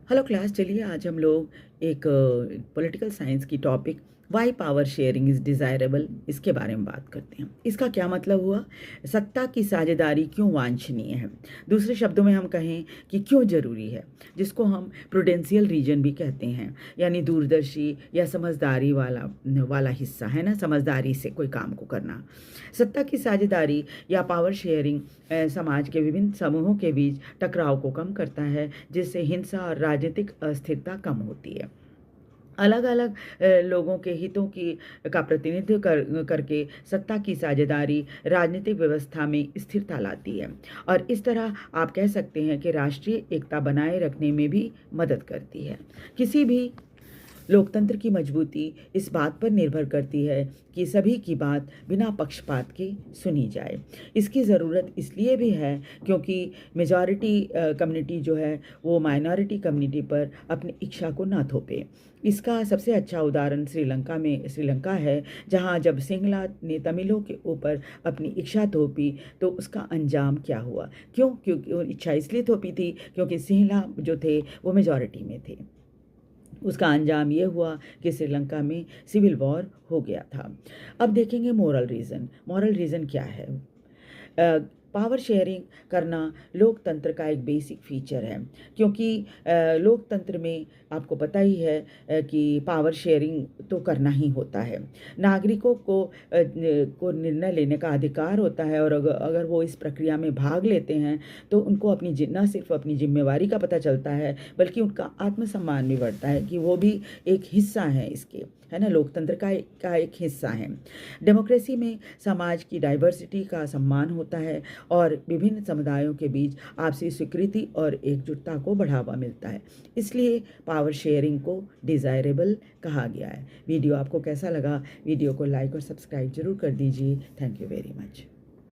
Hello class, चलिए आज हम लोग एक पॉलिटिकल साइंस की topic why power sharing is desirable इसके बारे में बात करते हैं। इसका क्या मतलब हुआ? सत्ता की साझेदारी क्यों वांछनीय है? दूसरे शब्दों में हम कहें कि क्यों ज़रूरी है, जिसको हम प्रूडेंशियल रीजन भी कहते हैं, यानी दूरदर्शी या समझदारी वाला वाला हिस्सा है ना, समझदारी से कोई काम को करना। सत्ता की साझेदारी या पावर शेयरिंग समाज के विभिन्न समूहों के बीच टकराव को कम करता है, जिससे हिंसा और राजनीतिक अस्थिरता कम होती है। अलग अलग लोगों के हितों की का प्रतिनिधित्व करके सत्ता की साझेदारी राजनीतिक व्यवस्था में स्थिरता लाती है और इस तरह आप कह सकते हैं कि राष्ट्रीय एकता बनाए रखने में भी मदद करती है। किसी भी लोकतंत्र की मजबूती इस बात पर निर्भर करती है कि सभी की बात बिना पक्षपात के सुनी जाए। इसकी ज़रूरत इसलिए भी है क्योंकि मेजॉरिटी कम्युनिटी जो है वो माइनॉरिटी कम्युनिटी पर अपनी इच्छा को ना थोपे। इसका सबसे अच्छा उदाहरण श्रीलंका है, जहां जब सिंघला ने तमिलों के ऊपर अपनी इच्छा थोपी तो उसका अंजाम क्या हुआ? क्योंकि वो इच्छा इसलिए थोपी थी क्योंकि सिंघला जो थे वो मेजॉरिटी में थे। उसका अंजाम ये हुआ कि श्रीलंका में सिविल वॉर हो गया था। अब देखेंगे मॉरल रीज़न क्या है। पावर शेयरिंग करना लोकतंत्र का एक बेसिक फीचर है, क्योंकि लोकतंत्र में आपको पता ही है कि पावर शेयरिंग तो करना ही होता है। नागरिकों को निर्णय लेने का अधिकार होता है और अगर वो इस प्रक्रिया में भाग लेते हैं तो उनको न सिर्फ अपनी जिम्मेवारी का पता चलता है, बल्कि उनका आत्मसम्मान भी बढ़ता है कि वो भी एक हिस्सा है इसके, है ना, लोकतंत्र का एक हिस्सा है। डेमोक्रेसी में समाज की डाइवर्सिटी का सम्मान होता है और विभिन्न समुदायों के बीच आपसी स्वीकृति और एकजुटता को बढ़ावा मिलता है। इसलिए पावर शेयरिंग को डिज़ायरेबल कहा गया है। वीडियो आपको कैसा लगा? वीडियो को लाइक और सब्सक्राइब जरूर कर दीजिए। Thank you very much.